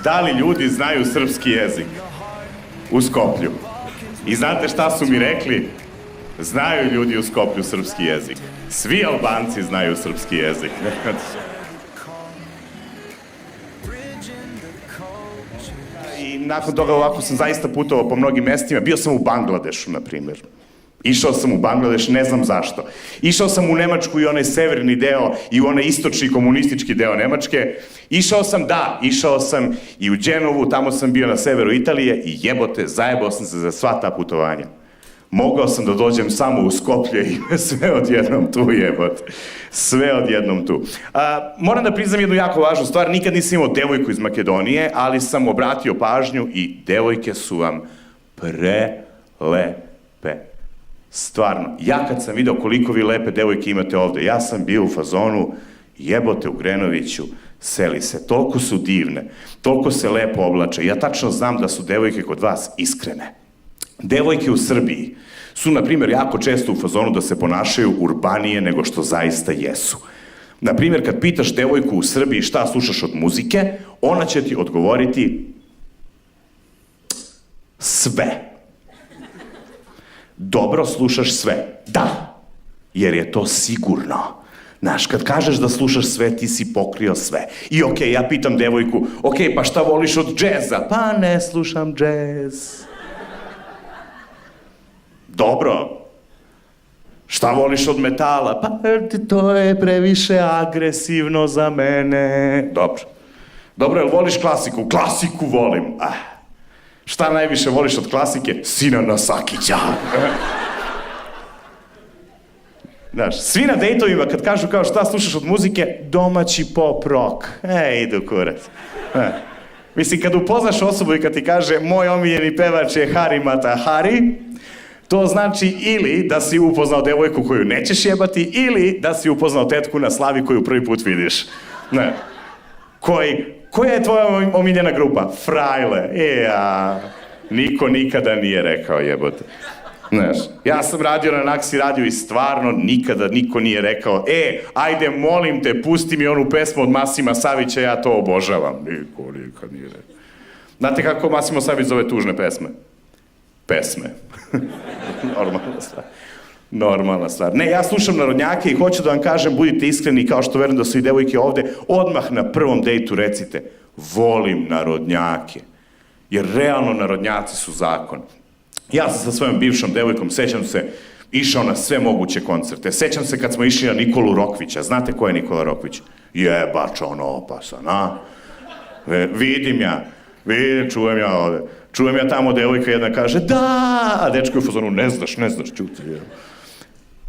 da li ljudi znaju srpski jezik u Skoplju. I znate šta su mi rekli? Znaju ljudi u Skoplju srpski jezik. Svi Albanci znaju srpski jezik. I nakon toga ovako sam zaista putovao po mnogim mestima. Bio sam u Bangladešu, na primjer. Išao sam u Bangladeš, ne znam zašto. Išao sam u Nemačku i onaj severni deo i u onaj istočni komunistički deo Nemačke. Išao sam i u Dženovu, tamo sam bio na severu Italije i jebote, zajebao sam se za sva ta putovanja. Mogao sam da dođem samo u Skoplje i sve odjednom tu, jebote. Sve odjednom tu. Moram da priznam jednu jako važnu stvar, nikad nisam imao devojku iz Makedonije, ali sam obratio pažnju i devojke su vam prelepe. Stvarno, ja kad sam video koliko vi lepe devojke imate ovde, ja sam bio u fazonu, jebote u Grenoviću, seli se, toliko su divne, toliko se lepo oblače, ja tačno znam da su devojke kod vas iskrene. Devojke u Srbiji su, na primjer, jako često u fazonu da se ponašaju urbanije nego što zaista jesu. Na primjer, kad pitaš devojku u Srbiji šta slušaš od muzike, ona će ti odgovoriti sve. Dobro slušaš sve. Da, jer je to sigurno. Znaš, kad kažeš da slušaš sve, ti si pokrio sve. I okej, ja pitam devojku, okej, pa šta voliš od džeza? Pa ne slušam džez. Dobro. Šta voliš od metala? Pa to je previše agresivno za mene. Dobro. Dobro, jel voliš klasiku? Klasiku volim. Šta najviše voliš od klasike? Sinana Sakića. Znaš, svi na dejtovima kad kažu kao šta slušaš od muzike, domaći pop rock. Idu kurac. Mislim, kad upoznaš osobu i kad ti kaže moj omiljeni pevač je Hari Mata Hari, to znači ili da si upoznao devojku koju nećeš jebati, ili da si upoznao tetku na slavi koju prvi put vidiš. Ne. Koja je tvoja omiljena grupa? Frajle. Niko nikada nije rekao, jebote. Znaš, ja sam radio na Naksi radiju i stvarno nikada niko nije rekao ajde, molim te, pusti mi onu pesmu od Masima Savića, ja to obožavam. Niko nikad nije rekao. Znate kako Masimo Savić zove tužne pesme? Pesme. Normalna stvar. Ne, ja slušam narodnjake i hoću da vam kažem, budite iskreni, kao što verujem da su i devojke ovde, odmah na prvom dejtu recite, volim narodnjake. Jer realno narodnjaci su zakon. Ja sam sa svojom bivšom devojkom, sećam se, išao na sve moguće koncerte. Sećam se kad smo išli na Nikolu Rokvića. Znate ko je Nikola Rokvić? Jebač, ono opasan, a? Vidim, čujem ja ovde. Čujem ja tamo, devojka jedna kaže, da, a dečko je u fazonu, ne znaš, čuti.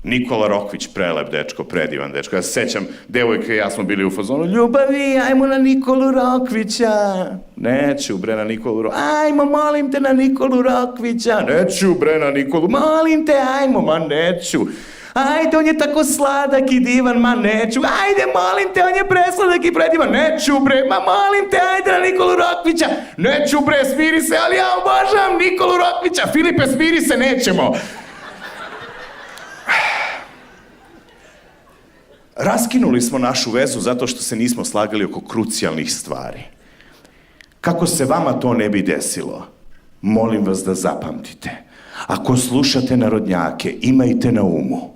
Nikola Rokvić, prelep dečko, predivan dečko. Ja se sećam, devojka i ja smo bili u fazonu, ljubavi, ajmo na Nikolu Rokvića. Neću, bre, na Nikolu Rokvića. Ajmo, molim te, na Nikolu Rokvića. Neću, bre, na Nikolu, molim te, ajmo, ma neću. Ajde, on je tako sladak i divan, ma neću. Ajde, molim te, on je presladak i predivan. Neću, bre, ma molim te, ajde na Nikolu Rokvića. Neću, bre, smiri se, ali ja obožavam Nikolu Rokvića. Filipe, smiri se, nećemo. Raskinuli smo našu vezu zato što se nismo slagali oko krucijalnih stvari. Kako se vama to ne bi desilo, molim vas da zapamtite. Ako slušate narodnjake, imajte na umu.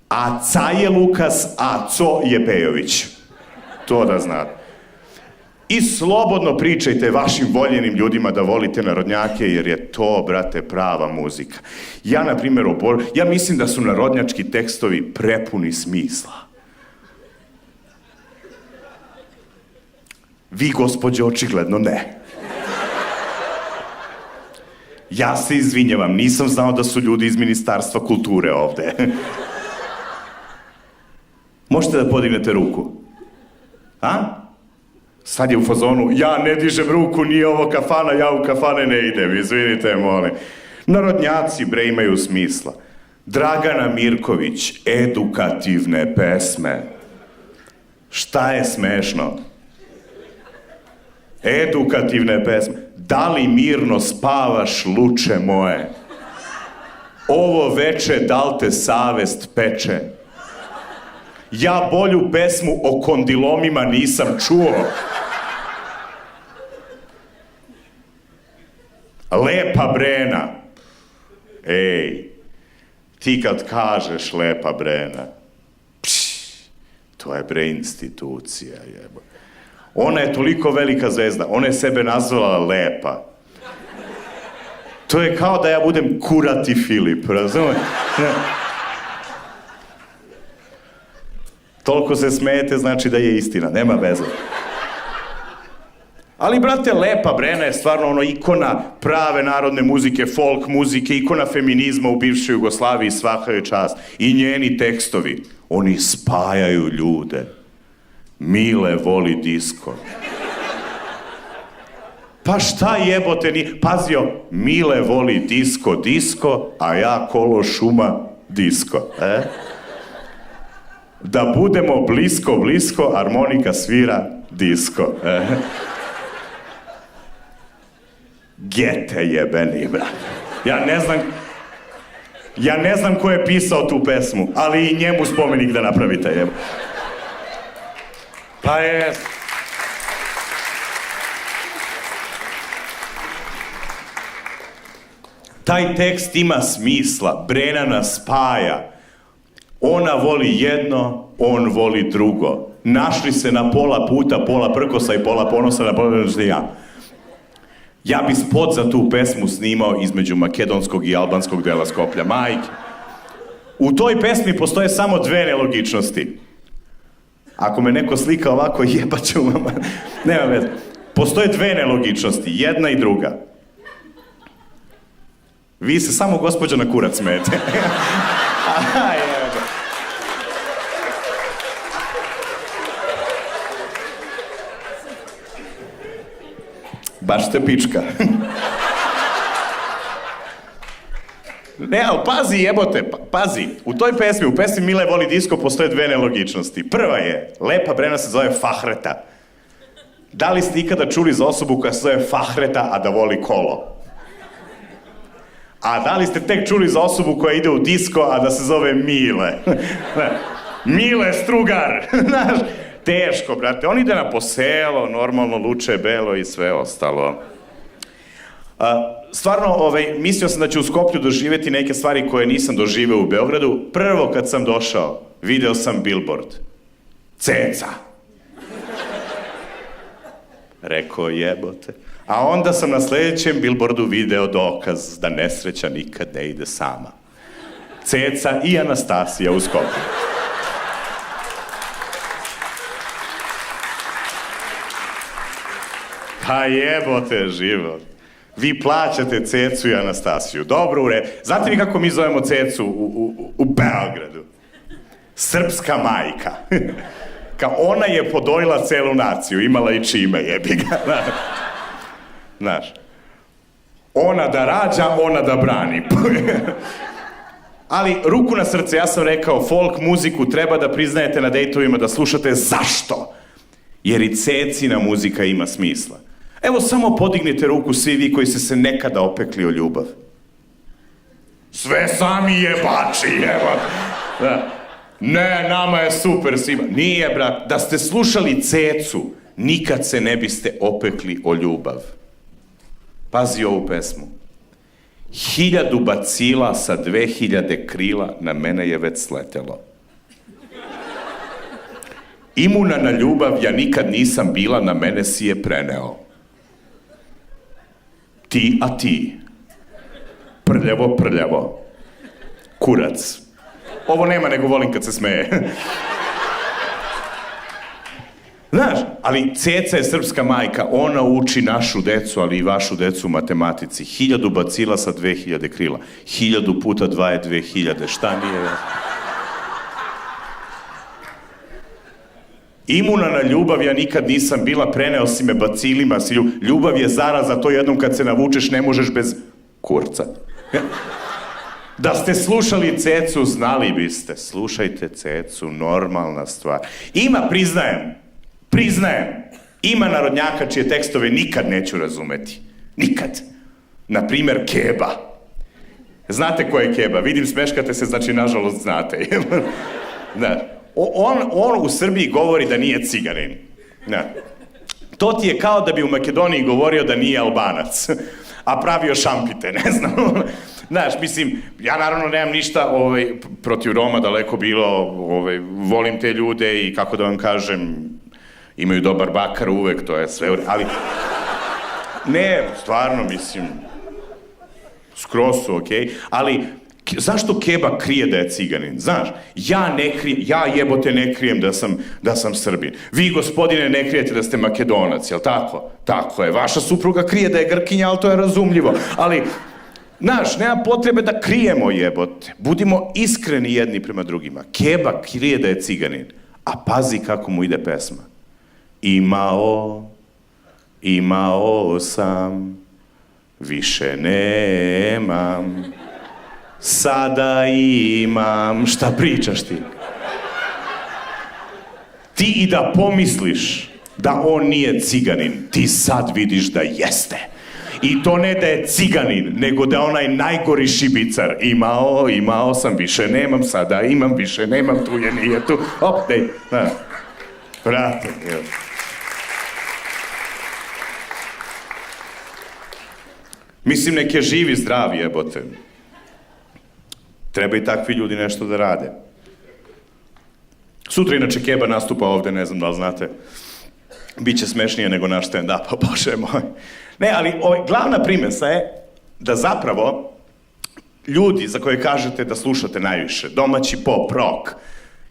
Aca je Lukas, Aco je Pejović. To da znate. I slobodno pričajte vašim voljenim ljudima da volite narodnjake, jer je to, brate, prava muzika. Ja, na primjer, ja mislim da su narodnjački tekstovi prepuni smisla. Vi, gospođo, očigledno ne. Ja se izvinjavam, nisam znao da su ljudi iz Ministarstva kulture ovde. Možete da podignete ruku? Sad je u fazonu, ja ne dižem ruku, nije ovo kafana, ja u kafane ne idem, izvinite, molim. Narodnjaci, bre, imaju smisla. Dragana Mirković, edukativne pesme. Šta je smešno? Edukativne pesme. Da li mirno spavaš, luče moje? Ovo veče, da li te savest peče? Ja bolju pesmu o kondilomima nisam čuo. Lepa Brena. Ej, ti kad kažeš Lepa Brena, to je bre institucija, jebo. Ona je toliko velika zvezda, ona je sebe nazvala Lepa. To je kao da ja budem Kurati Filip, razumiješ? Toliko se smijete, znači da je istina, nema veze. Ali, brate, Lepa Brena je stvarno ono ikona prave narodne muzike, folk muzike, ikona feminizma u bivšoj Jugoslaviji, svaka joj čast. I njeni tekstovi, oni spajaju ljude. Mile voli disko. Pa šta jebote ni... Pazio, Mile voli disko, disko, a ja kolo šuma, disko. Da budemo blisko, blisko, harmonika svira, disko. Gete jebeni, brat. Ja ne znam ko je pisao tu pesmu, ali i njemu spomenik da napravite, jebo. Pa je... Taj tekst ima smisla, Brena nas spaja. Ona voli jedno, on voli drugo. Našli se na pola puta, pola prkosa i pola ponosa na pola ja. Ja bi spot za tu pesmu snimao između makedonskog i albanskog dela Skoplja, majke. U toj pesmi postoje samo dve nelogičnosti. Ako me neko slika ovako, jebaću vam. Nema veze. Postoje dve nelogičnosti, jedna i druga. Vi se samo gospođa na kurac smete. Baš ste pička. Ne, ali pazi jebote, pazi. U toj pesmi, u pesmi Mile voli disko postoje dve nelogičnosti. Prva je, Lepa Brena se zove Fahreta. Da li ste ikada čuli za osobu koja se zove Fahreta, a da voli kolo? A da li ste tek čuli za osobu koja ide u disko, a da se zove Mile? Mile Strugar, znaš, teško, brate. On ide na poselo, normalno, luče, belo i sve ostalo. Stvarno, mislio sam da ću u Skoplju doživjeti neke stvari koje nisam doživeo u Beogradu. Prvo, kad sam došao, video sam billboard. Ceca. Rekao, jebote. A onda sam na sljedećem billboardu video dokaz da nesreća nikad ne ide sama. Ceca i Anastasija u Skoplju. Pa jebote život. Vi plaćate Cecu i Anastasiju. Dobro, znate vi kako mi zovemo Cecu u Beogradu? Srpska majka. Kao ona je podojila celu naciju, imala i čime, jebi ga. Znaš. Ona da rađa, ona da brani. Ali, ruku na srce, ja sam rekao, folk muziku treba da priznajete na dejtovima, da slušate. Zašto? Jer i Cecina muzika ima smisla. Evo, samo podignite ruku svi vi koji ste se nekada opekli o ljubav. Sve sami jebači, evo. Ne, nama je super svima. Nije, brat. Da ste slušali Cecu, nikad se ne biste opekli o ljubav. Pazi ovu pesmu. 1000 bacila sa 2000 krila na mene je već sletelo. Imuna na ljubav ja nikad nisam bila, na mene si je preneo. Ti, a ti. Prljavo, prljavo. Kurac. Ovo nema, nego volim kad se smeje. Znaš, ali Ceca je srpska majka, ona uči našu decu, ali i vašu decu u matematici. 1000 bacila sa 2000 krila. 1000 puta 2 je 2000. Šta nije? Imuna na ljubav ja nikad nisam bila, preneo si me bacilima. Ljubav je zaraza, to jednom kad se navučeš ne možeš bez kurca. Da ste slušali Cecu, znali biste. Slušajte Cecu, normalna stvar. Ima, priznajem, ima narodnjaka čije tekstove nikad neću razumeti. Nikad. Naprimer, Keba. Znate ko je Keba? Vidim, smeškate se, znači, nažalost, znate. Znaš, on u Srbiji govori da nije ciganin. To ti je kao da bi u Makedoniji govorio da nije Albanac. a pravio šampite, ne znam. Znaš, mislim, ja naravno nemam ništa protiv Roma, daleko bilo, volim te ljude i kako da vam kažem, imaju dobar bakar uvek, to je sve, ali... Ne, stvarno, mislim, skroz su okej, ali zašto Keba krije da je ciganin, znaš? Ja jebote ne krijem da sam Srbin. Vi, gospodine, ne krijete da ste Makedonac, jel tako? Tako je, vaša supruga krije da je Grkinja, ali to je razumljivo, ali... Znaš, nema potrebe da krijemo jebote. Budimo iskreni jedni prema drugima. Keba krije da je ciganin. A pazi kako mu ide pesma. Imao sam, više nemam, sada imam. Šta pričaš ti? Ti i da pomisliš da on nije ciganin, ti sad vidiš da jeste. I to ne da je ciganin, nego da je onaj najgori šibicar. Imao sam, više nemam, sada imam, više nemam, tu je, nije tu. Op, dej, da. Vrate, evo. Mislim, nek je živi, zdravi, jebote. Treba i takvi ljudi nešto da rade. Sutra inače Keba nastupa ovde, ne znam da li znate. Biće smešnije nego naš stand-up, bože moj. Ne, ali glavna primesa je da zapravo ljudi za koje kažete da slušate najviše, domaći pop, rock,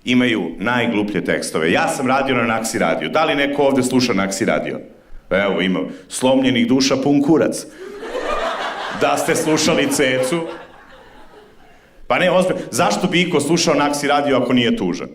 imaju najgluplje tekstove. Ja sam radio na Naksi radio. Da li neko ovde sluša Naksi radio? Evo, ima slomljenih duša pun kurac. Da ste slušali Cecu? Pa ne, ozbiljno, zašto bi iko slušao Naksi radio ako nije tužan?